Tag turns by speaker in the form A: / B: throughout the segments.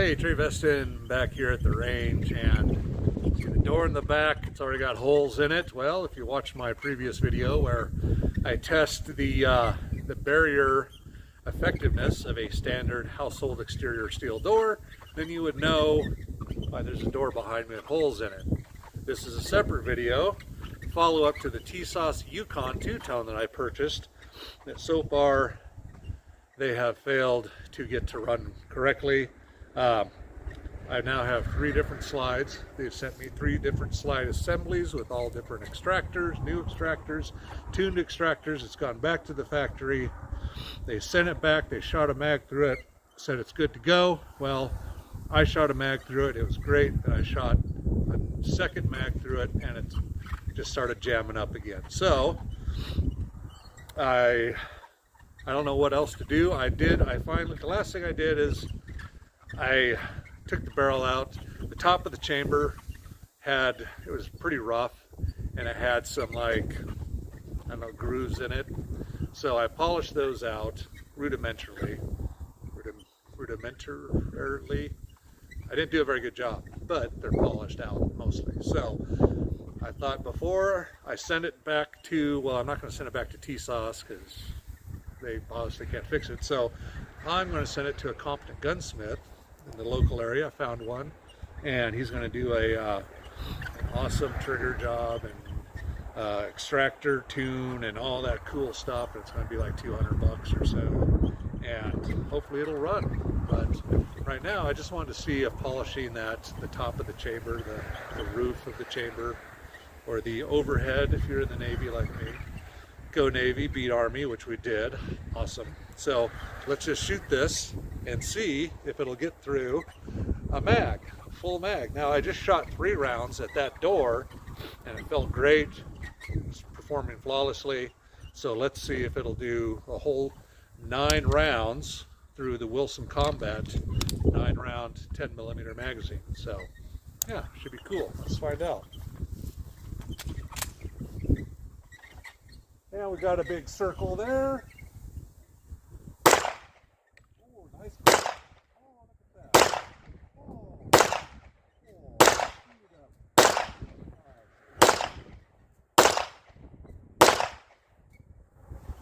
A: Hey, Trey Veston back here at the range, and see the door in the back, it's already got holes in it. Well, if you watched my previous video where I test the barrier effectiveness of a standard household exterior steel door, then you would know why there's a door behind me with holes in it. This is a separate video, follow-up to the Tisas Yukon two-tone that I purchased, that so far they have failed to get to run correctly. I now have 3 different slides. They've sent me 3 different slide assemblies with all different extractors, new extractors, tuned extractors. It's gone back to the factory. They sent it back, they shot a mag through it, said it's good to go. Well, I shot a mag through it, it was great, and I shot a second mag through it, and it just started jamming up again. So, I don't know what else to do. The last thing I did is I took the barrel out. The top of the chamber it was pretty rough, and it had some, like, I don't know, grooves in it. So I polished those out rudimentarily. I didn't do a very good job, but they're polished out mostly. So I thought before I send it back to, well, I'm not going to send it back to Tisas because they obviously can't fix it. So I'm going to send it to a competent gunsmith in the local area. I found one, and he's going to do an awesome trigger job and extractor tune and all that cool stuff. It's going to be like $200 or so, and hopefully it'll run. But right now I just wanted to see if polishing the top of the chamber, the roof of the chamber, or the overhead if you're in the Navy like me. Go Navy, beat Army, which we did. Awesome. So let's just shoot this and see if it'll get through a mag, full mag. Now I just shot 3 rounds at that door, and it felt great. It's performing flawlessly. So let's see if it'll do a whole 9 rounds through the Wilson Combat 9-round 10mm magazine. So yeah, should be cool. Let's find out. And we got a big circle there. Oh, nice. Oh, look at that.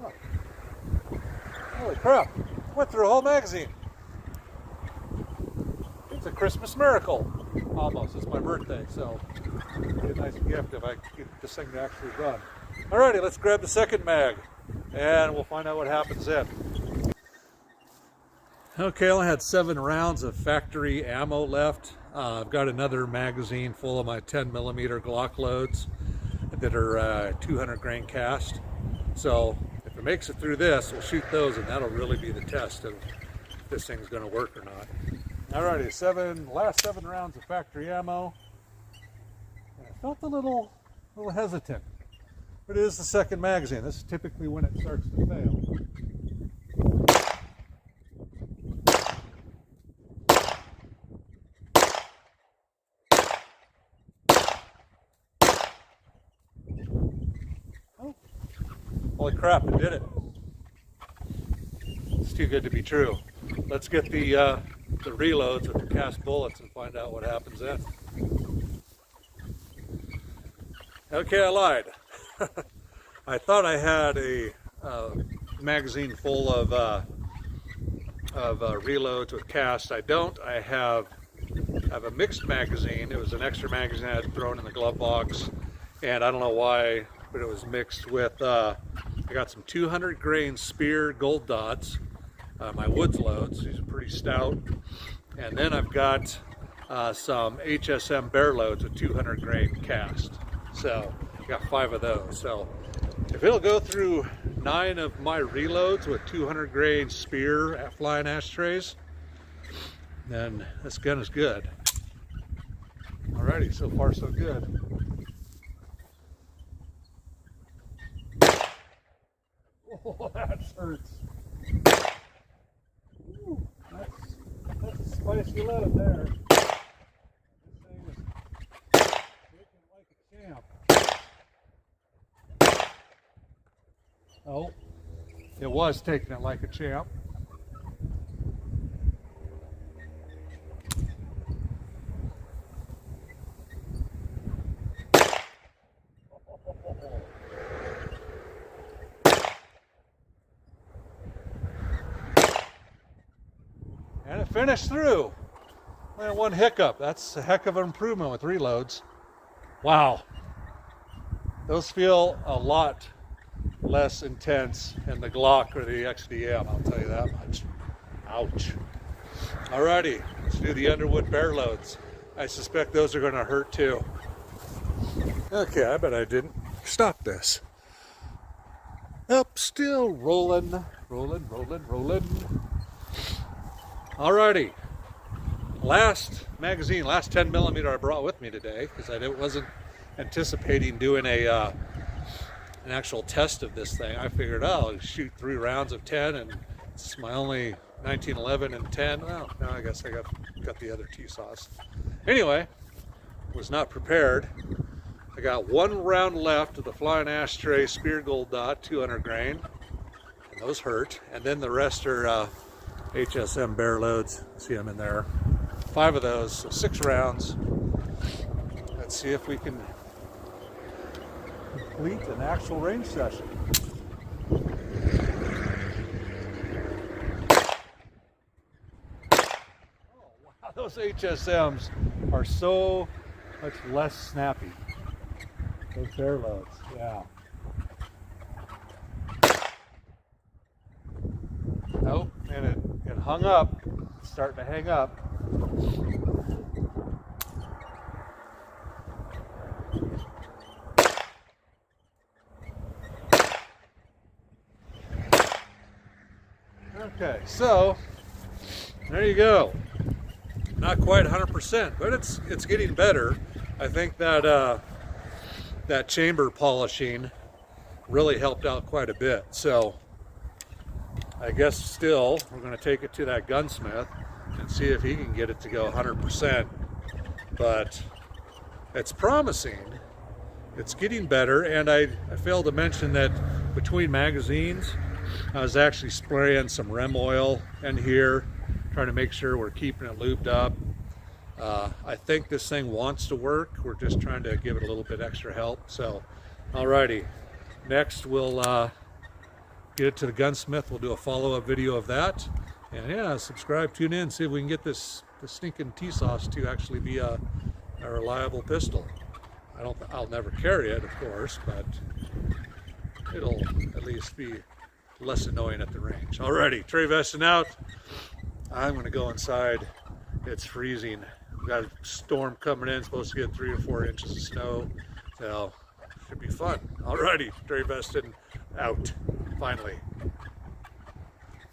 A: Oh. Holy crap. Went through a whole magazine. It's a Christmas miracle. Almost. It's my birthday, so it'd be a nice gift if I could get this thing to actually run. Alrighty, let's grab the second mag, and we'll find out what happens then. Okay, I only had 7 rounds of factory ammo left. I've got another magazine full of my 10mm Glock loads that are 200 grain cast. So if it makes it through this, we'll shoot those, and that'll really be the test of if this thing's going to work or not. Alrighty, last 7 rounds of factory ammo. And I felt a little hesitant. But it is the second magazine. This is typically when it starts to fail. Oh, holy crap, it did it. It's too good to be true. Let's get the reloads with the cast bullets and find out what happens then. Okay, I lied. I thought I had a magazine full of reloads with cast. I don't. I have a mixed magazine. It was an extra magazine I had thrown in the glove box, and I don't know why, but it was mixed with. I got some 200 grain Spear gold dots, my Woods loads. These are pretty stout, and then I've got some HSM bear loads with 200 grain cast. So I got 5 of those. So if it'll go through 9 of my reloads with 200 grain Spear at flying ashtrays, then this gun is good. Alrighty, so far so good. Oh, that hurts. Ooh, that's a spicy load there. This thing is shaking like a champ. Oh, it was taking it like a champ. finished through. Man, one hiccup. That's a heck of an improvement with reloads. Wow. Those feel a lot less intense in the Glock or the XDM, I'll tell you that much. Ouch. Alrighty, let's do the Underwood bear loads. I suspect those are going to hurt too. Okay, I bet I didn't stop this. Up, still rolling, rolling, rolling, rolling. Alrighty, last magazine, last 10 millimeter I brought with me today because I wasn't anticipating doing an actual test of this thing. I figured, oh, I'll shoot 3 rounds of 10 and it's my only 1911 and 10. Well, now I guess I got the other Tisas. Anyway, was not prepared. I got 1 round left of the Flying Ashtray Spear Gold Dot 200 grain, and those hurt. And then the rest are HSM bear loads. See them in there. 5 of those, so 6 rounds. Let's see if we can complete an actual range session. Oh wow, those HSMs are so much less snappy. Those bear loads, yeah. Nope, and it hung up. It's starting to hang up. Okay, so there you go. Not quite 100%, but it's getting better. I think that that chamber polishing really helped out quite a bit. So I guess still we're going to take it to that gunsmith and see if he can get it to go 100%. But it's promising. It's getting better, and I failed to mention that between magazines I was actually spraying some REM oil in here, trying to make sure we're keeping it lubed up. I think this thing wants to work. We're just trying to give it a little bit extra help. So, alrighty. Next, we'll get it to the gunsmith. We'll do a follow-up video of that. And yeah, subscribe, tune in, see if we can get this stinking Tisas to actually be a reliable pistol. I'll never carry it, of course, but it'll at least be less annoying at the range. Alrighty, Trey Veston out. I'm going to go inside. It's freezing. We've got a storm coming in, supposed to get 3 or 4 inches of snow. So, should be fun. Alrighty, Trey Veston out. Finally.